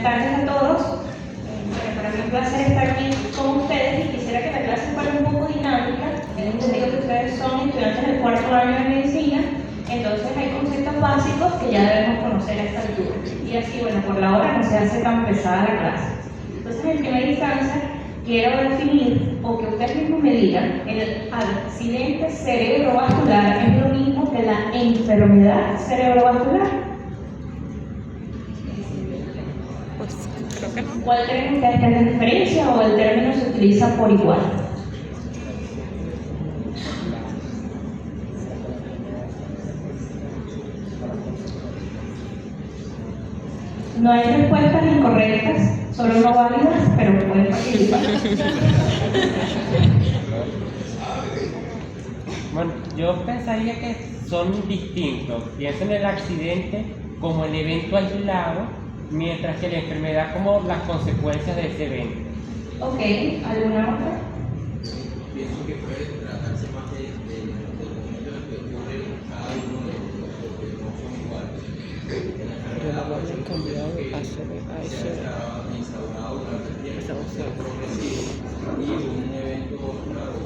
tardes a todos. Para mí es un placer estar aquí con ustedes y quisiera que la clase fuera un poco dinámica. Tengo entendido que ustedes son estudiantes del cuarto año de medicina, entonces hay conceptos básicos que ya debemos conocer a esta altura. Y así, bueno, por la hora no se hace tan pesada la clase. Entonces, en primera instancia, quiero definir, o que ustedes mismos me digan, el accidente cerebrovascular es lo mismo que la enfermedad cerebrovascular. Creo que no. ¿Cuál creen ustedes que es la diferencia o el término se utiliza por igual? No hay respuestas incorrectas, solo no válidas, pero pueden participar. Bueno, yo pensaría que son distintos. Pienso en el accidente como el evento aislado, mientras que la enfermedad como las consecuencias de ese evento. Ok, ¿alguna otra? Pienso que puede tratarse más de los momentos en que ocurre cada uno de los que no son iguales. En la enfermedad, por ejemplo, pienso que se ha instaurado durante el tiempo, es progresivo, y un evento vascular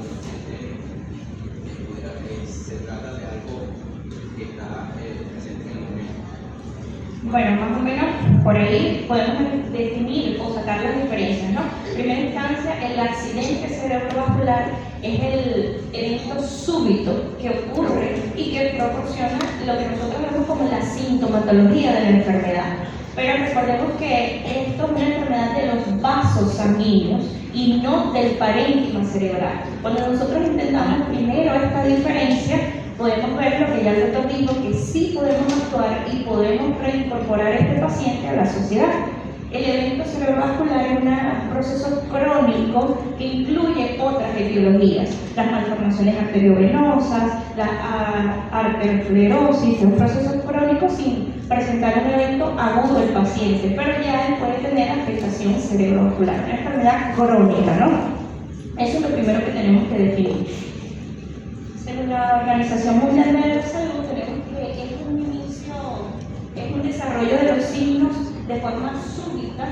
se trata de algo que está presente en el momento. Bueno, más o menos por ahí podemos definir o sacar las diferencias, ¿no? En primera instancia, el accidente cerebrovascular es el evento súbito que ocurre y que proporciona lo que nosotros vemos como la sintomatología de la enfermedad. Pero recordemos que esto es una enfermedad de los vasos sanguíneos y no del parénquima cerebral. Cuando nosotros intentamos primero esta diferencia, podemos ver lo que ya el doctor dijo, que sí podemos actuar y podemos reincorporar a este paciente a la sociedad. El evento cerebrovascular es un proceso crónico que incluye otras etiologías, las malformaciones arteriovenosas, la arteriosclerosis, un proceso crónico sin presentar un evento agudo del paciente, pero ya él puede tener afectación cerebrovascular, una enfermedad crónica, ¿no? Eso es lo primero que tenemos que definir. Según la Organización Mundial de la Salud, tenemos que es un desarrollo de los signos de forma súbita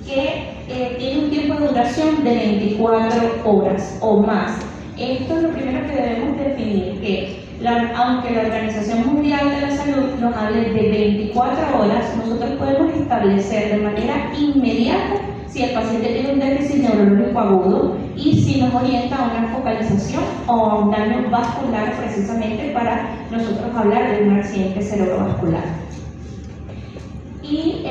que tiene un tiempo de duración de 24 horas o más. Esto es lo primero que debemos definir, que aunque la Organización Mundial de la Salud nos hable de 24 horas, nosotros podemos establecer de manera inmediata si el paciente tiene un déficit neurológico agudo y si nos orienta a una focalización o a un daño vascular, precisamente para nosotros hablar de un accidente cerebrovascular. Y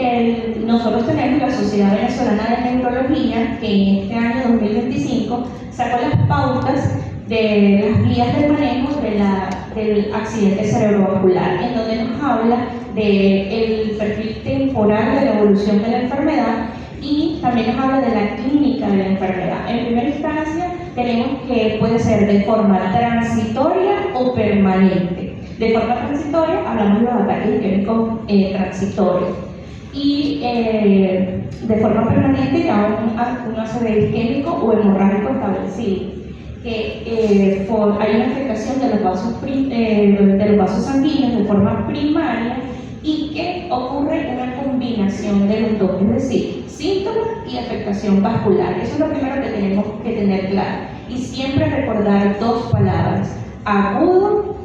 nosotros tenemos la Sociedad Venezolana de Neurología, que en este año 2025 sacó las pautas de las guías de manejo del accidente cerebrovascular, en donde nos habla del perfil temporal de la evolución de la enfermedad y también nos habla de la clínica de la enfermedad. En primera instancia, tenemos que puede ser de forma transitoria o permanente. De forma transitoria, hablamos de los ataques isquémicos transitorios. Y de forma permanente, ya un ACV isquémico o hemorrágico establecido. Que hay una afectación de los vasos sanguíneos de forma primaria y que ocurre una combinación de los dos, es decir, síntomas y afectación vascular. Eso es lo primero que tenemos que tener claro. Y siempre recordar dos palabras: agudo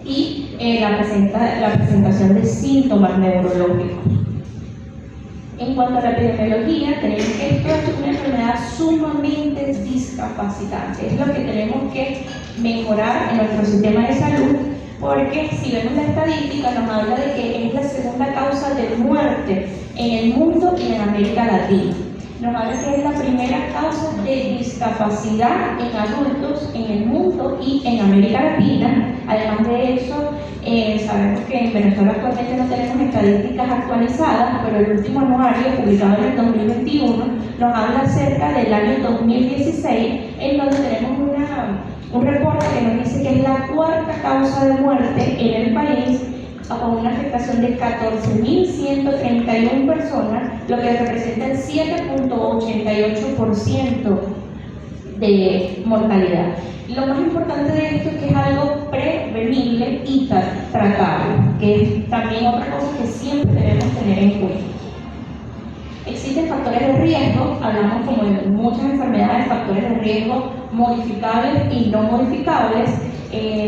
y la presentación de síntomas neurológicos. En cuanto a la epidemiología, tenemos que esto es una enfermedad sumamente discapacitante. Es lo que tenemos que mejorar en nuestro sistema de salud, porque si vemos la estadística nos habla de que es la segunda causa de muerte en el mundo y en América Latina. Nos habla que es la primera causa de discapacidad en adultos en el mundo y en América Latina. Además de eso, sabemos que en Venezuela actualmente no tenemos estadísticas actualizadas, pero el último anuario publicado en el 2021 nos habla acerca del año 2016, en donde tenemos un reporte que nos dice que es la cuarta causa de muerte en el país, con una afectación de 14.131 personas, lo que representa el 7.88% de mortalidad. Y lo más importante de esto es que es algo prevenible y tratable, que es también otra cosa que siempre debemos tener en cuenta. existen factores de riesgo, hablamos como de muchas enfermedades, factores de riesgo modificables y no modificables.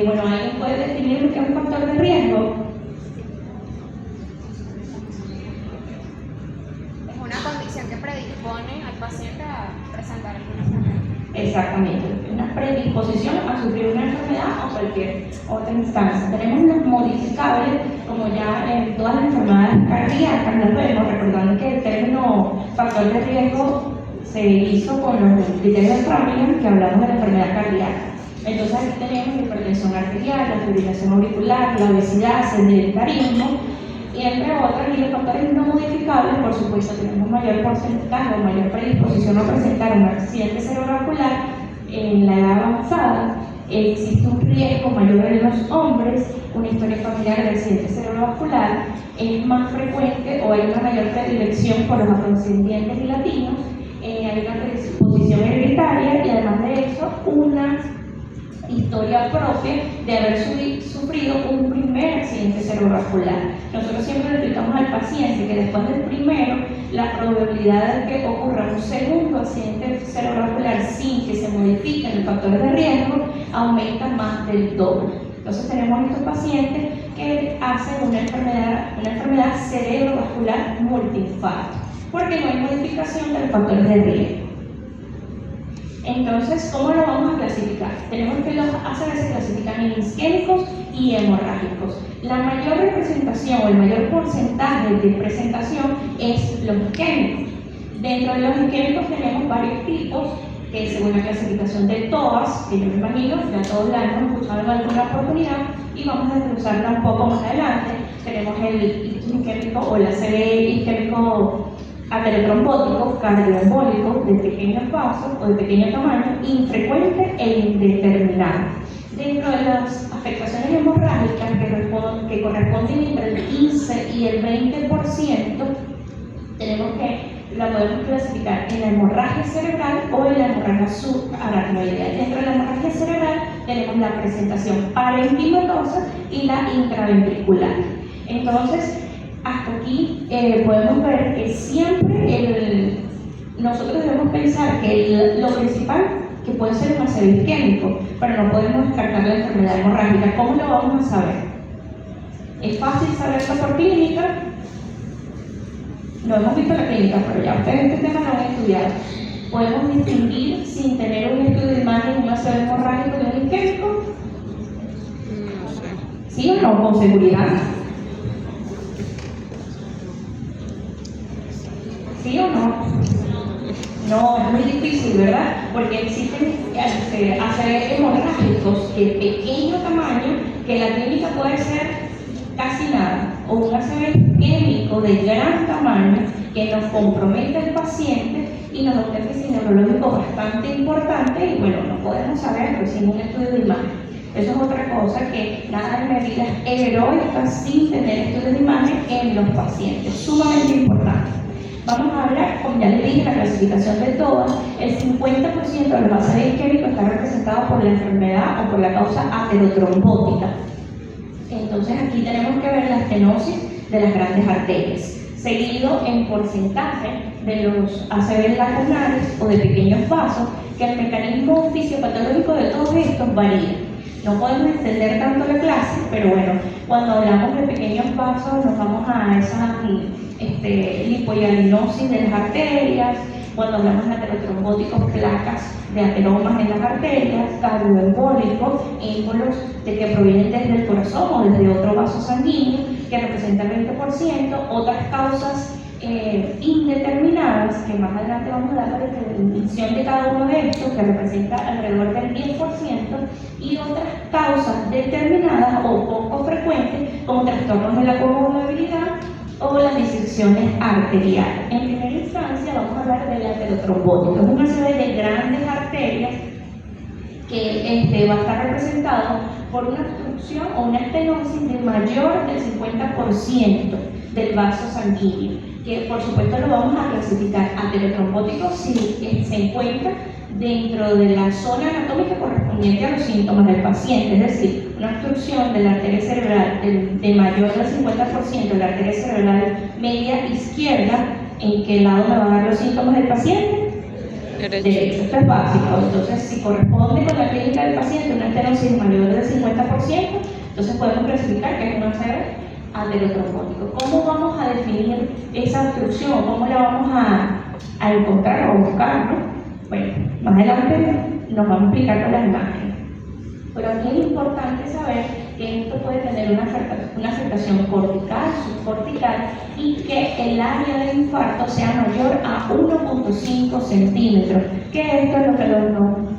Bueno, ¿alguien puede definir lo que es un factor de riesgo? Es una condición que predispone al paciente a presentar alguna enfermedad. Exactamente, una predisposición a sufrir una enfermedad o cualquier otra instancia. Tenemos los modificables, como ya en todas las enfermedades cardíacas, las vemos, recordando que el término factor de riesgo se hizo con los criterios de Framingham, que hablamos de la enfermedad cardíaca. Entonces aquí tenemos la hipertensión arterial, la fibrilación auricular, la obesidad, sedentarismo, y entre otras. Y los factores no modificables, por supuesto, tenemos mayor porcentaje o mayor predisposición a presentar un accidente cerebrovascular en la edad avanzada. Existe un riesgo mayor en los hombres, una historia familiar de accidente cerebrovascular, es más frecuente o hay una mayor predilección por los afrodescendientes y latinos, hay una predisposición hereditaria y además de eso una historia propia de haber sufrido un primer accidente cerebrovascular. Nosotros siempre le explicamos al paciente que después del primero, la probabilidad de que ocurra un segundo accidente cerebrovascular sin que se modifiquen los factores de riesgo aumenta más del doble. Entonces tenemos estos pacientes que hacen una enfermedad cerebrovascular multiinfarto, porque no hay modificación de los factores de riesgo. Entonces, ¿cómo lo vamos a clasificar? Tenemos que los ACV se clasifican en isquémicos y hemorrágicos. La mayor representación o el mayor porcentaje de presentación es los isquémicos. Dentro de los isquémicos tenemos varios tipos, que según la clasificación de TOAS, que yo me imagino, ya todos la hemos escuchado en alguna oportunidad, y vamos a desglosarla un poco más adelante. Tenemos el isquémico o el ACV isquémico aterotrombótico, cardioembólico, de pequeños vasos o de pequeño tamaño, infrecuente e indeterminado. Dentro de las afectaciones hemorrágicas que corresponden entre el 15 y el 20%, tenemos que la podemos clasificar en la hemorragia cerebral o en la hemorragia subaracnoidea. Dentro de la hemorragia cerebral tenemos la presentación parenquimatosa y la intraventricular. Entonces, hasta aquí podemos ver que siempre nosotros debemos pensar que lo principal que puede ser un ACV isquémico, pero no podemos descartar la enfermedad hemorrágica. ¿Cómo lo vamos a saber? Es fácil saberlo por clínica. No hemos visto la clínica, pero ya ustedes este tema lo han estudiado. Podemos distinguir sin tener un estudio de imagen un ACV hemorrágico de un isquémico. No sé. ¿Sí o no? Con seguridad. ¿Sí o no? No, es muy difícil, ¿verdad? Porque existen ACV hemorrágicos de pequeño tamaño que la clínica puede ser casi nada, o un ACV isquémico de gran tamaño que nos compromete al paciente y nos da un déficit neurológico bastante importante y bueno, no podemos saberlo sin un estudio de imagen. Eso es otra cosa, que nada de medidas heroicas sin tener estudios de imagen en los pacientes, sumamente importante. Vamos a hablar, como ya les dije, la clasificación de TOAS. El 50% de los ACV isquémicos está representado por la enfermedad o por la causa aterotrombótica. Entonces aquí tenemos que ver la estenosis de las grandes arterias, seguido en porcentaje de los ACV lacunares o de pequeños vasos, que el mecanismo fisiopatológico de todos estos varía. No podemos extender tanto la clase, pero bueno, cuando hablamos de pequeños vasos nos vamos a esa lipohialinosis de las arterias, cuando hablamos de aterotrombóticos, placas de ateromas en las arterias, cardioembólicos, émbolos que provienen desde el corazón o desde otro vaso sanguíneo, que representa el 20%, otras causas indeterminadas, que más adelante vamos a dar la definición de cada uno de estos, que representa alrededor del 10%, y otras causas determinadas o poco frecuentes, como trastornos de la comorbidad o las disecciones arteriales. En primera instancia vamos a hablar del aterotrombótico. Es una serie de grandes arterias que va a estar representado por una obstrucción o una estenosis de mayor del 50% del vaso sanguíneo, que por supuesto lo vamos a clasificar aterotrombótico si se encuentra dentro de la zona anatómica correspondiente a los síntomas del paciente, es decir, una obstrucción de la arteria cerebral de mayor del 50% de la arteria cerebral media izquierda ¿en qué lado me van a dar los síntomas del paciente? Derecho. Esto es básico. Entonces, si corresponde con la clínica del paciente una estenosis mayor del 50%, entonces podemos clasificar que es un ACV aterotrombótico. ¿Cómo vamos a definir esa obstrucción? ¿Cómo la vamos a encontrar o buscar, ¿no? Bueno, más adelante nos vamos a explicar con las imágenes. Pero aquí es importante saber que esto puede tener una afectación cortical, subcortical, y que el área del infarto sea mayor a 1.5 centímetros, que esto es lo que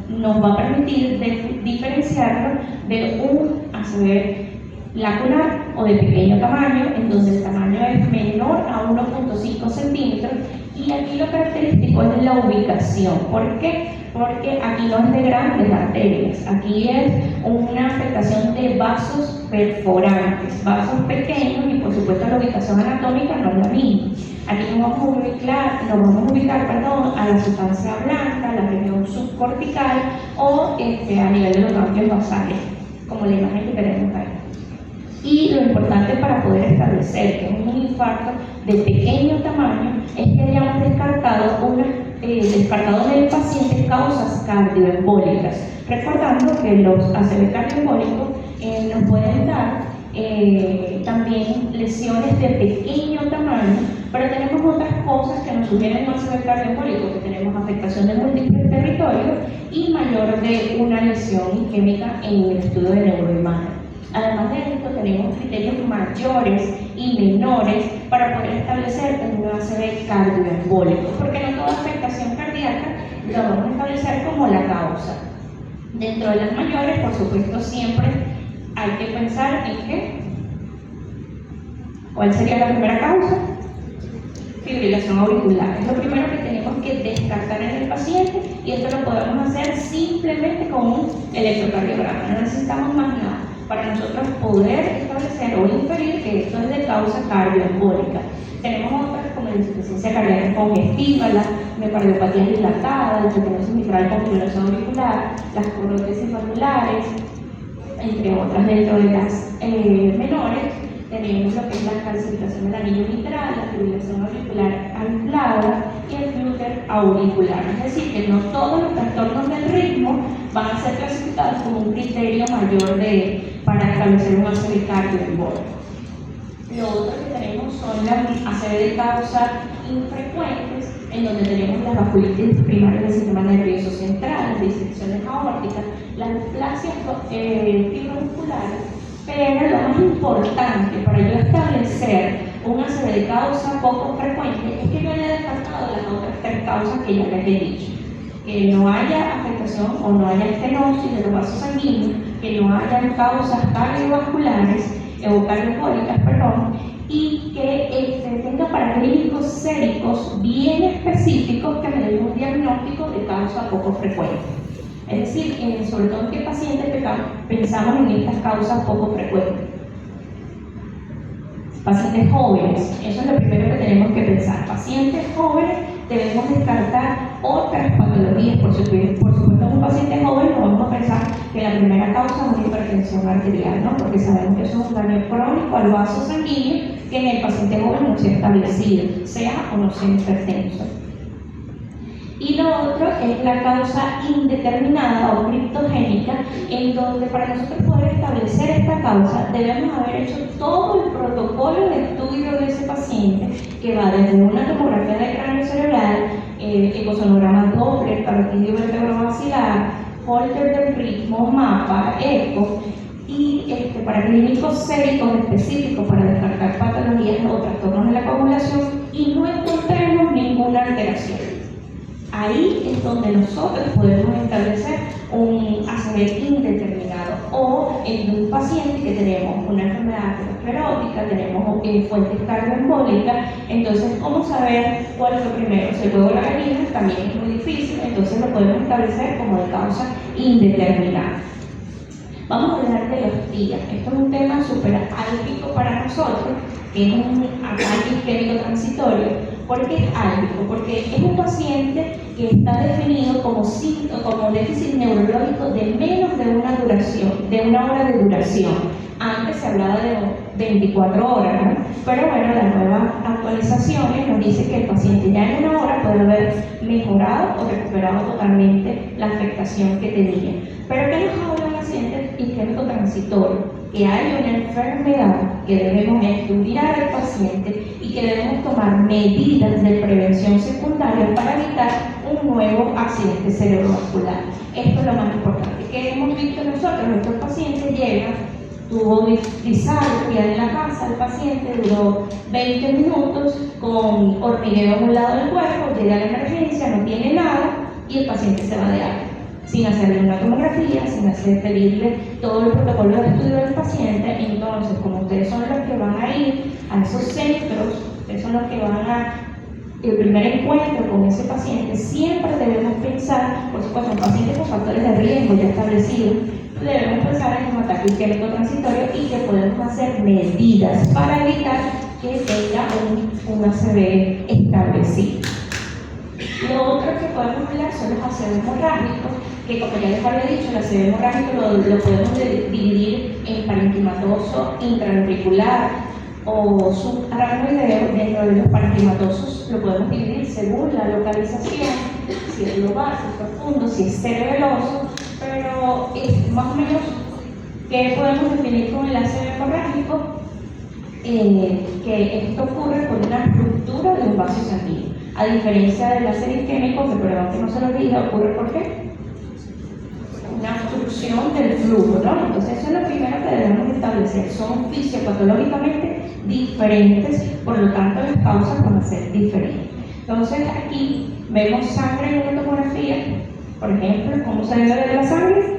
nos va a permitir diferenciarlo de un ACV lacunar o de pequeño tamaño, en donde el tamaño es menor a 1.5 centímetros, y aquí lo característico es la ubicación. ¿Por qué? Porque aquí no es de grandes arterias, aquí es una afectación de vasos perforantes, vasos pequeños, y por supuesto la ubicación anatómica no es la misma. Aquí nos vamos a ubicar a la sustancia blanca, la región subcortical o a nivel de los ganglios basales, como la imagen que tenemos ahí. Y lo importante para poder establecer que es un infarto de pequeño tamaño es que hayamos descartado en el paciente causas cardioembólicas, recordando que los ACV cardioembólicos nos pueden dar también lesiones de pequeño tamaño, pero tenemos otras cosas que nos sugieren un ACV cardioembólico, que tenemos afectación de múltiples territorios y mayor de una lesión isquémica en el estudio de neuroimagen. Además de esto, tenemos criterios mayores y menores para poder establecer un ACV cardioembólico, porque no toda afectación cardíaca lo vamos a establecer como la causa. Dentro de las mayores, por supuesto, siempre hay que pensar en ¿cuál sería la primera causa? Fibrilación auricular. Es lo primero que tenemos que descartar en el paciente, y esto lo podemos hacer simplemente con un electrocardiograma. No necesitamos más nada para nosotros poder establecer o inferir que esto es de causa cardioembólica. Tenemos otras como la insuficiencia cardíaca congestiva, la miocardiopatía dilatada, la estenosis mitral con fibrilación auricular, las corotis valvulares, entre otras. Dentro de las menores tenemos lo que es la calcificación del anillo mitral, la fibrilación auricular aislada y el flúter auricular. Es decir, que no todos los trastornos del ritmo van a ser clasificados como un criterio mayor para establecer un ACV cardioembólico. Lo otro que tenemos son las ACV de causa infrecuentes, en donde tenemos las vasculitis primarias del sistema nervioso central, las disecciones aórticas, las displasias fibromusculares. Pero lo más importante para yo establecer un ACV de causa poco frecuente es que yo haya descartado las otras tres causas que ya les he dicho. Que no haya afectación o no haya estenosis de los vasos sanguíneos, que no haya causas cardiovasculares o cardioembólicas, y que tenga paraclínicos séricos bien específicos que me den un diagnóstico de causa poco frecuente. Es decir, sobre todo en qué pacientes pensamos en estas causas poco frecuentes. Pacientes jóvenes, eso es lo primero que tenemos que pensar. Pacientes jóvenes debemos descartar otras patologías. Por supuesto, en un paciente joven no vamos a pensar que la primera causa es una hipertensión arterial, ¿no? Porque sabemos que eso es un daño crónico al vaso sanguíneo que en el paciente joven no se ha establecido, sea o no sea hipertenso. Y lo otro es la causa indeterminada o criptogénica, en donde para nosotros poder establecer esta causa debemos haber hecho todo el protocolo de estudio de ese paciente, que va desde una tomografía de cráneo cerebral, ecosonograma Doppler, carotidio vertebrovascular, Holter del ritmo, mapa, eco, y para clínicos séricos específicos para descartar patologías o trastornos de la coagulación y no encontremos ninguna alteración. Ahí es donde nosotros podemos establecer un ACV indeterminado, o en un paciente que tenemos una enfermedad aterosclerótica, tenemos fuentes cardioembólicas. Entonces, ¿cómo saber cuál es lo primero? Si el huevo o la gallina también es muy difícil, entonces lo podemos establecer como de causa indeterminada. Vamos a hablar de los TIA. Esto es un tema súper álgico para nosotros, que es un ataque isquémico transitorio, ¿Por qué es álgico? Porque es un paciente que está definido como déficit neurológico de menos de una hora de duración. Antes se hablaba de 24 horas, ¿no? Pero bueno, las nuevas actualizaciones nos dicen que el paciente ya en una hora puede haber mejorado o recuperado totalmente la afectación que tenía. Pero ¿qué nos habla el accidente isquémico transitorio? Que hay una enfermedad que debemos estudiar al paciente y que debemos tomar medidas de prevención secundaria para evitar un nuevo accidente cerebrovascular. Esto es lo más importante. ¿Qué hemos visto nosotros? Nuestros pacientes llegan, tuvo disartria en la casa, el paciente duró 20 minutos con hormigueo a un lado del cuerpo, llega a la emergencia, no tiene nada y el paciente se va de alta, sin hacerle una tomografía, sin pedirle todo el protocolo de estudio del paciente. Entonces, como ustedes son los que van a ir a esos centros, ustedes son los que van a el primer encuentro con ese paciente, siempre debemos pensar, por supuesto, en pacientes con factores de riesgo ya establecidos, debemos pensar en un ataque isquémico transitorio y que podemos hacer medidas para evitar que tenga un ACV establecido. Lo otro que podemos hablar son los ACV hemorrágicos, que como ya les había dicho, el ACV hemorrágico lo podemos dividir en parenquimatoso intraauricular o subaracnoideo. Dentro de los parenquimatosos lo podemos dividir según la localización, si es global, si es profundo, si es cerebeloso, pero más o menos, ¿qué podemos definir con el ACV hemorrágico? Que esto ocurre con una ruptura de un vaso sanguíneo. A diferencia del ACV isquémico, que perdón que no se lo dije, ¿ocurre por qué? Una obstrucción del flujo, ¿no? Entonces eso es lo primero que debemos establecer. Son fisiopatológicamente diferentes, por lo tanto las causas van a ser diferentes. Entonces aquí vemos sangre en una tomografía, por ejemplo, ¿cómo se debe ver la sangre?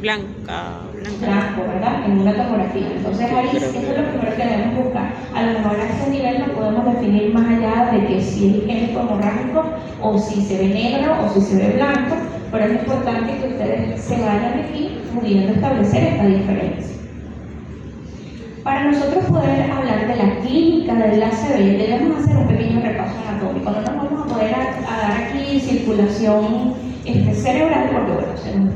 Blanco, ¿verdad? En una tomografía. Entonces ahí eso es lo primero que debemos buscar. A lo mejor a este nivel no podemos definir más allá de que si es isquémico hemorrágico o si se ve negro o si se ve blanco, pero es importante que ustedes se vayan aquí pudiendo establecer esta diferencia. Para nosotros poder hablar de la clínica del ACV debemos hacer un pequeño repaso anatómico. No nos vamos a poder dar aquí circulación cerebral porque bueno, se nos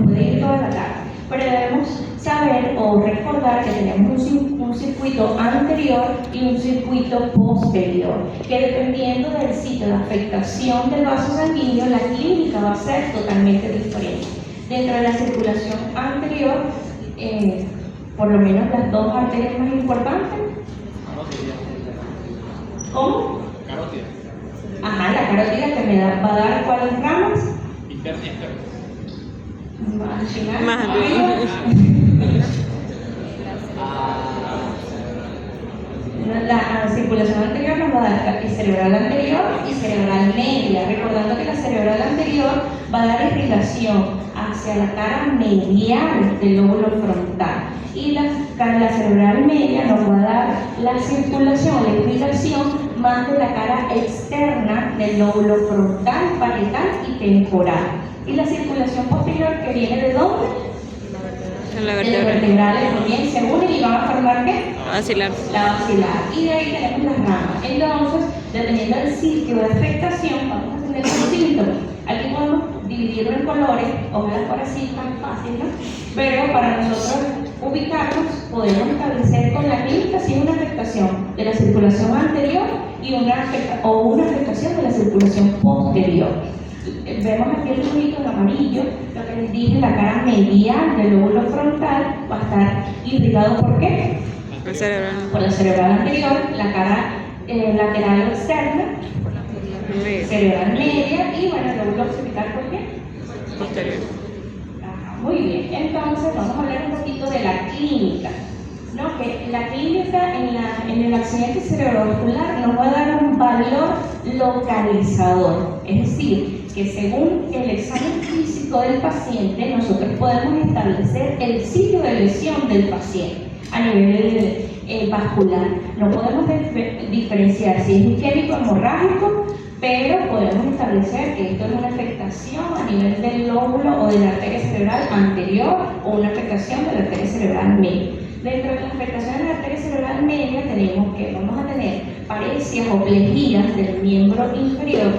puede ir toda la tarde. Pero debemos saber o recordar que tenemos un circuito anterior y un circuito posterior, que dependiendo del sitio de afectación del vaso sanguíneo, la clínica va a ser totalmente diferente. Dentro de la circulación anterior, por lo menos las dos arterias más importantes. ¿Cómo? Carótida. Ajá, la carótida que me va a dar ¿cuáles ramas? Interna y externa. Más la circulación anterior nos va a dar la cerebral anterior y cerebral media, recordando que la cerebral anterior va a dar irrigación hacia la cara medial del lóbulo frontal y la cerebral media nos va a dar la circulación, la irrigación más de la cara externa del lóbulo frontal, parietal y temporal. Y la circulación posterior que viene ¿de dónde? De los vertebrales también se unen y van a formar ¿qué? La basilar. Y de ahí tenemos las ramas. Entonces, dependiendo del sitio de afectación, vamos a tener los síntomas. Aquí podemos dividirlo en colores, ojalá fuera así tan fácil, ¿no? Pero para nosotros ubicarnos, podemos establecer con la clínica si es una afectación de la circulación anterior y una afectación de la circulación posterior. Vemos aquí el rubito en amarillo, lo que les dije, la cara medial del lóbulo frontal va a estar irritado ¿por qué? Por la cerebral anterior, la cara lateral externa, cerebral media y bueno, el lóbulo occipital ¿por qué? Posterior. Muy bien, entonces vamos a hablar un poquito de la clínica, ¿no? Que la clínica en el accidente cerebrovascular nos va a dar un valor localizador, es decir, que según el examen físico del paciente nosotros podemos establecer el sitio de lesión del paciente a nivel vascular. No podemos diferenciar si es isquémico o hemorrágico, pero podemos establecer que esto es una afectación a nivel del lóbulo o de la arteria cerebral anterior o una afectación de la arteria cerebral media. Dentro de las afectaciones de la arteria cerebral media tenemos que vamos a tener parecias o plejías del miembro inferior,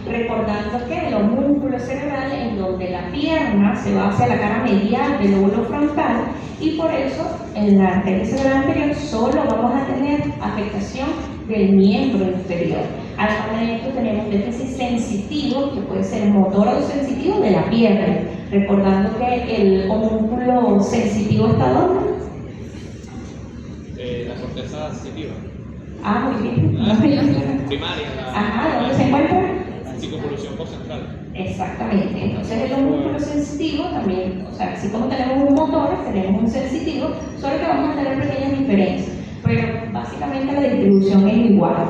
recordando que el homúnculo cerebral en donde la pierna se va hacia la cara medial del lóbulo frontal, y por eso en la arteria cerebral anterior solo vamos a tener afectación del miembro inferior. Además de esto tenemos déficit sensitivo, que puede ser motor o sensitivo de la pierna, recordando que el homúnculo sensitivo está ¿dónde? La corteza sensitiva. Ah, muy bien. Primaria, Ajá, ¿dónde se encuentra? la psicoevolución postcentral. Exactamente. Entonces el homúnculo sensitivo también, o sea, así como tenemos un motor, tenemos un sensitivo, solo que vamos a tener pequeñas diferencias, pero básicamente la distribución es igual.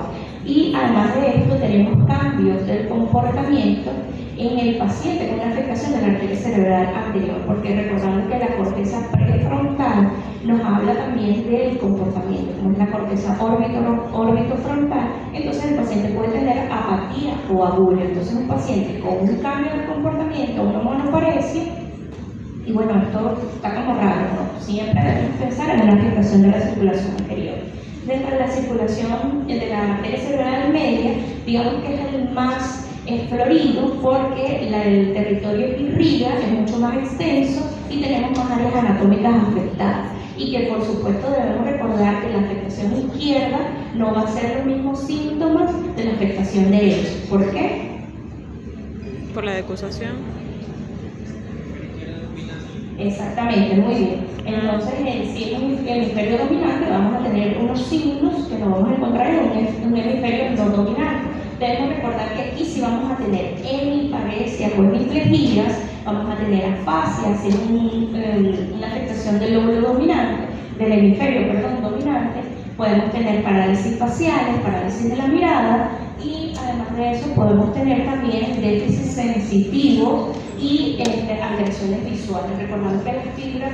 Y además de esto tenemos cambios del comportamiento en el paciente con una afectación de la arteria cerebral anterior, porque recordamos que la corteza prefrontal nos habla también del comportamiento, como es la corteza orbitofrontal. Entonces el paciente puede tener apatía o abulia. Entonces un paciente con un cambio de comportamiento, una monoparesia, y bueno, esto está como raro, ¿no? Siempre debemos pensar en una afectación de la circulación anterior. Dentro de la circulación de la arteria cerebral media, digamos que es el más florido porque el territorio que irriga es mucho más extenso y tenemos más áreas anatómicas afectadas. Y que por supuesto debemos recordar que la afectación izquierda no va a ser los mismos síntomas de la afectación derecha. ¿Por qué? Por la decusación. Exactamente, muy bien. Entonces, si es un hemisferio dominante, vamos a tener unos signos que nos vamos a encontrar en un hemisferio no dominante. Debemos recordar que aquí sí vamos a tener hemiparesia o hemiplejías, vamos a tener afasia, si es una afectación del lóbulo dominante, del hemisferio, dominante. Podemos tener parálisis faciales, parálisis de la mirada, y además de eso podemos tener también déficit sensitivo y alteraciones visuales. Recordando que las fibras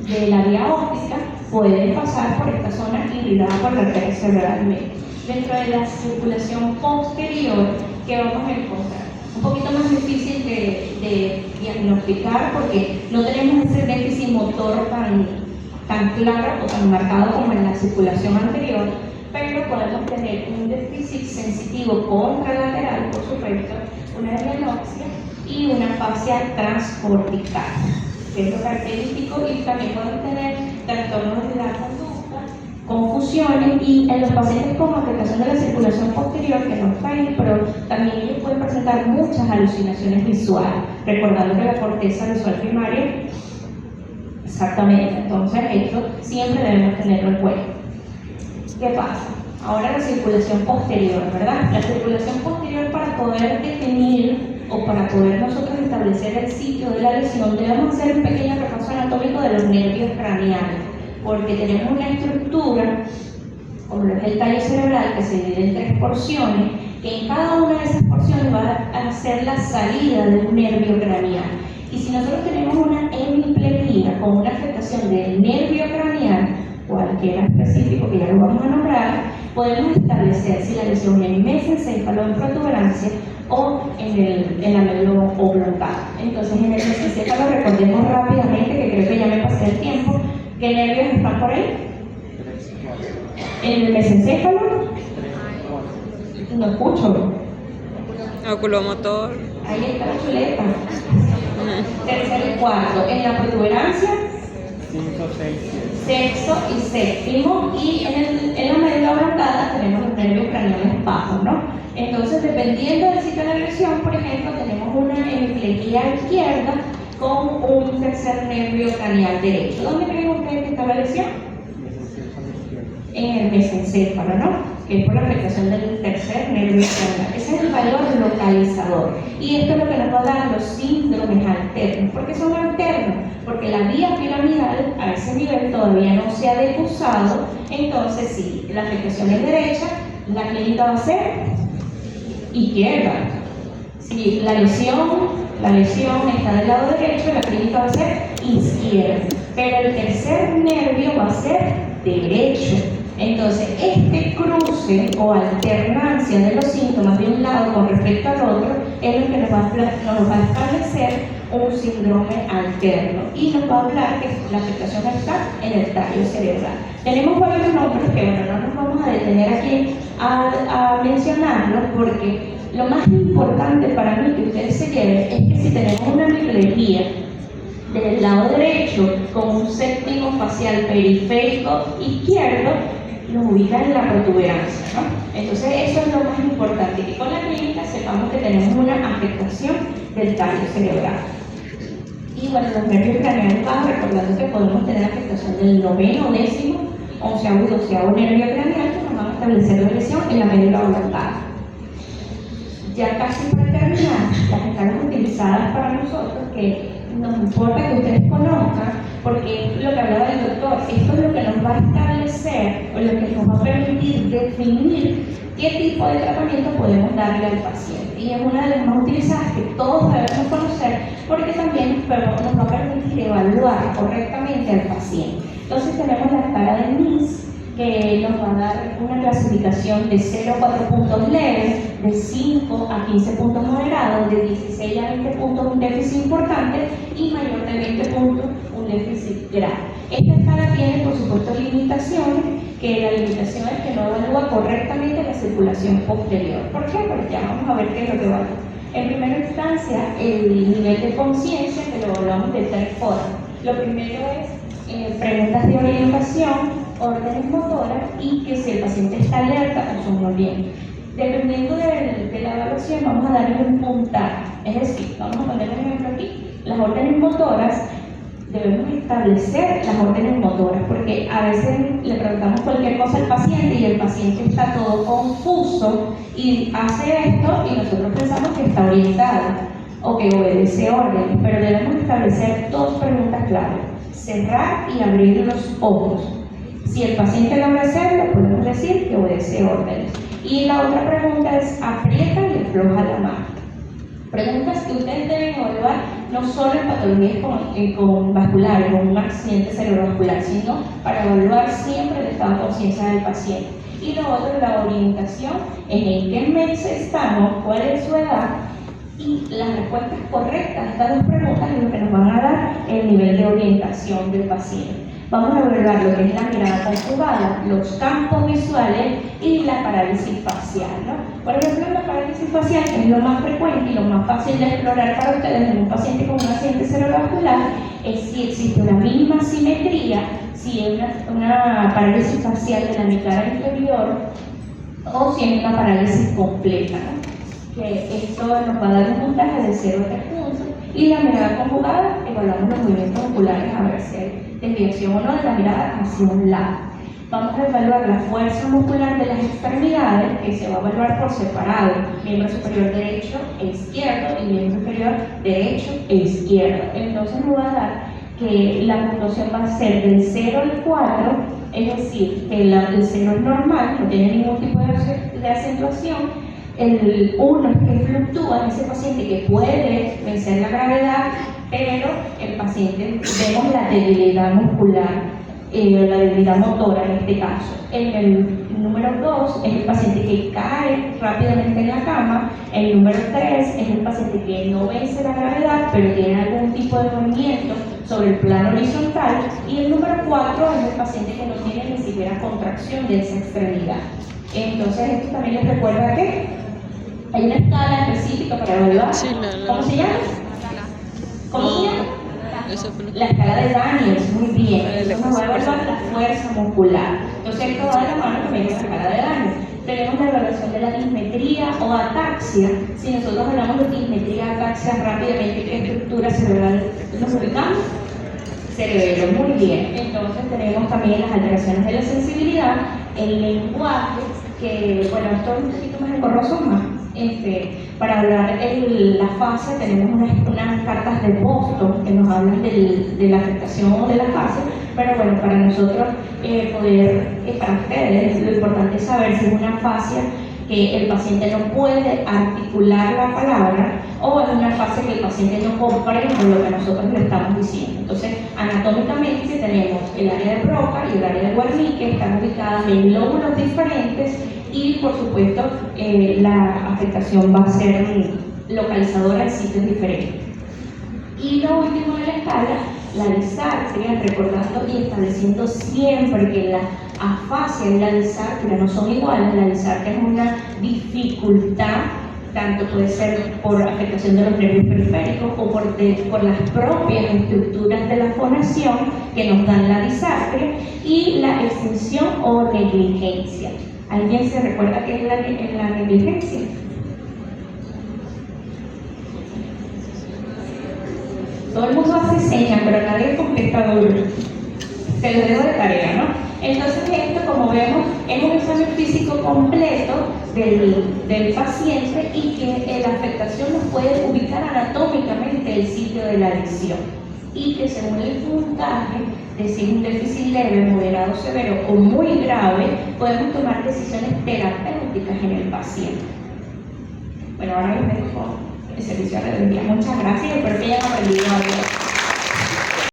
de la vía óptica pueden pasar por esta zona irrigada por la arteria cerebral media. Dentro de la circulación posterior, ¿qué vamos a encontrar? Un poquito más difícil de diagnosticar porque no tenemos ese déficit motor tan claro o tan marcado como en la circulación anterior, pero podemos tener un déficit sensitivo contralateral, por supuesto, una dianoxia y una fascia transcortical, que es lo característico, y también podemos tener trastornos de la conducta, confusiones, y en los pacientes con afectación de la circulación posterior, que no está ahí, pero también ellos pueden presentar muchas alucinaciones visuales, recordando que la corteza visual primaria, exactamente, entonces esto siempre debemos tenerlo en cuenta. ¿Qué pasa? Ahora la circulación posterior, ¿verdad? La circulación posterior, para poder definir o para poder nosotros establecer el sitio de la lesión, debemos hacer un pequeño repaso anatómico de los nervios craneales, porque tenemos una estructura, como lo es el tallo cerebral, que se divide en 3 porciones, que en cada una de esas porciones va a ser la salida de un nervio craneal. Y si nosotros tenemos una hemiplegia con una afectación del nervio craneal, cualquiera específico que ya lo vamos a nombrar, podemos establecer si la lesión es en mesencéfalo, en protuberancia o en la médula oblongada. Entonces, en el mesencéfalo, recordemos rápidamente, que creo que ya me pasé el tiempo, ¿qué nervios están por ahí? En el mesencéfalo, no escucho. Oculomotor. Ahí está la chuleta. Tercero y cuarto. En la protuberancia, 5, 6, 7. sexto y séptimo, y en la médula oblongada tenemos los nervios craneales bajos, ¿no? Entonces, dependiendo del sitio de la lesión, por ejemplo, tenemos una hemiplegia izquierda con un tercer nervio craneal derecho. ¿Dónde creen ustedes que está la lesión? En el mesencéfalo, ¿no? Que es por la afectación del tercer nervio craneal. Ese es el valor localizador. Y esto es lo que nos va a dar los síndromes alternos. ¿Por qué son alternos? Porque la vía piramidal a ese nivel todavía no se ha decusado. Entonces, si la afectación es derecha, la clínica va a ser izquierda. Si la lesión está del lado derecho, la clínica va a ser izquierda. Pero el tercer nervio va a ser derecho. Entonces, este cruce o alternancia de los síntomas de un lado con respecto al otro es lo que nos va a establecer un síndrome alterno y nos va a hablar que la afectación está en el tallo cerebral. Tenemos varios nombres que bueno, no nos vamos a detener aquí a mencionarlos porque lo más importante para mí que ustedes se lleven es que si tenemos una hemiplegia del lado derecho con un séptimo facial periférico izquierdo, nos ubica en la protuberancia, ¿no? Entonces eso es lo más importante, que con la clínica sepamos que tenemos una afectación del tallo cerebral. Y bueno, los nervios craneales bajos, recordando que podemos tener afectación del noveno, décimo, onceavo y doceavo nervio craneal que nos van a establecer la lesión en la médula oblongada. Ya casi para terminar, las escalas utilizadas para nosotros, que nos importa que ustedes conozcan, porque lo que hablaba el doctor, esto es lo que nos va a establecer, o lo que nos va a permitir definir qué tipo de tratamiento podemos darle al paciente. Y es una de las más utilizadas que todos debemos conocer, porque también nos va a permitir evaluar correctamente al paciente. Entonces tenemos la escala de MIS, que nos va a dar una clasificación de 0 a 4 puntos leves, de 5 a 15 puntos moderados, de 16 a 20 puntos un déficit importante y mayor de 20 puntos un déficit grave. Esta escala tiene, por supuesto, limitaciones, que la limitación es que no evalúa correctamente la circulación posterior. ¿Por qué? Porque ya vamos a ver qué es lo que evalúa. En primera instancia, el nivel de conciencia, que lo evaluamos de 3 formas. Lo primero es preguntas de orientación, órdenes motoras y que si el paciente está alerta o somnoliento. Dependiendo de la evaluación, vamos a darle un puntaje. Es decir, vamos a poner un ejemplo aquí. Las órdenes motoras, debemos establecer las órdenes motoras, porque a veces le preguntamos cualquier cosa al paciente y el paciente está todo confuso y hace esto y nosotros pensamos que está orientado o que obedece órdenes, pero debemos establecer 2 preguntas claves: cerrar y abrir los ojos. Si el paciente logra hacerlo, podemos decir que obedece órdenes. Y la otra pregunta es: aprieta y afloja la mano. Preguntas que ustedes deben evaluar no solo en patologías con vasculares, con un accidente cerebrovascular, sino para evaluar siempre el estado de conciencia del paciente. Y lo otro es la orientación, en qué mes estamos, cuál es su edad, y las respuestas correctas a estas 2 preguntas es lo que nos van a dar el nivel de orientación del paciente. Vamos a evaluar lo que es la mirada conjugada, los campos visuales y la parálisis facial, ¿no? Por ejemplo, la parálisis facial, que es lo más frecuente y lo más fácil de explorar para ustedes en un paciente con un accidente cerebrovascular, es si existe una mínima simetría, si es una parálisis facial de la mitad inferior o si es una parálisis completa, ¿no? Que esto nos va a dar un puntaje de 0 a 3 puntos. Y la mirada conjugada, evaluamos los movimientos oculares a ver si hay desviación o no de la mirada hacia un lado. Vamos a evaluar la fuerza muscular de las extremidades, que se va a evaluar por separado: miembro superior derecho e izquierdo y miembro inferior derecho e izquierdo. Entonces nos va a dar que la puntuación va a ser del 0 al 4, es decir, que el 0 es normal, no tiene ningún tipo de acentuación. El 1 es que fluctúa, es ese paciente que puede vencer la gravedad, pero el paciente, vemos la debilidad muscular, la debilidad motora en este caso. El número 2 es el paciente que cae rápidamente en la cama. El número 3 es el paciente que no vence la gravedad, pero tiene algún tipo de movimiento sobre el plano horizontal. Y el número 4 es el paciente que no tiene ni siquiera contracción de esa extremidad. Entonces, esto también les recuerda que hay una escala específica para evaluar. Sí, ¿Cómo se llama? ¿Cómo se llama? Eso fue. La escala de Daniels, muy bien. Eso nos va a evaluar la fuerza muscular. Entonces, esto va de la mano también con la escala de Daniels. Tenemos la evaluación de la dismetría o ataxia. Si nosotros hablamos de dismetría, ataxia, rápidamente, ¿qué estructura cerebral nos ubicamos? Cerebelo, muy bien. Entonces, tenemos también las alteraciones de la sensibilidad, el lenguaje, que, bueno, esto es un poquito más engorroso, más. Para hablar la fase, tenemos unas cartas de Boston que nos hablan de la afectación de la fase, pero bueno, para nosotros para ustedes, lo importante es saber si es una fascia que el paciente no puede articular la palabra o es una fase que el paciente no comprende lo que nosotros le estamos diciendo. Entonces, anatómicamente tenemos el área de Broca y el área de Wernicke, que están ubicadas en lóbulos diferentes. Y por supuesto, la afectación va a ser localizadora en sitios diferentes. Y lo último de la escala, la disartria, recordando y estableciendo siempre que la afasia y la disartria no son iguales. La disartria es una dificultad, tanto puede ser por afectación de los nervios periféricos o por las propias estructuras de la fonación que nos dan la disartria, y la extinción o negligencia. ¿Alguien se recuerda qué es la negligencia? Todo el mundo hace señas, pero nadie contesta duro. Se lo dejo de tarea, ¿no? Entonces esto, como vemos, es un examen físico completo del paciente y que la afectación nos puede ubicar anatómicamente el sitio de la lesión. Y que según el puntaje, de si es un déficit leve, moderado, severo o muy grave, podemos tomar decisiones terapéuticas en el paciente. Bueno, ahora les dejo el servicio de redención. Muchas gracias y espero que hayan aprendido algo.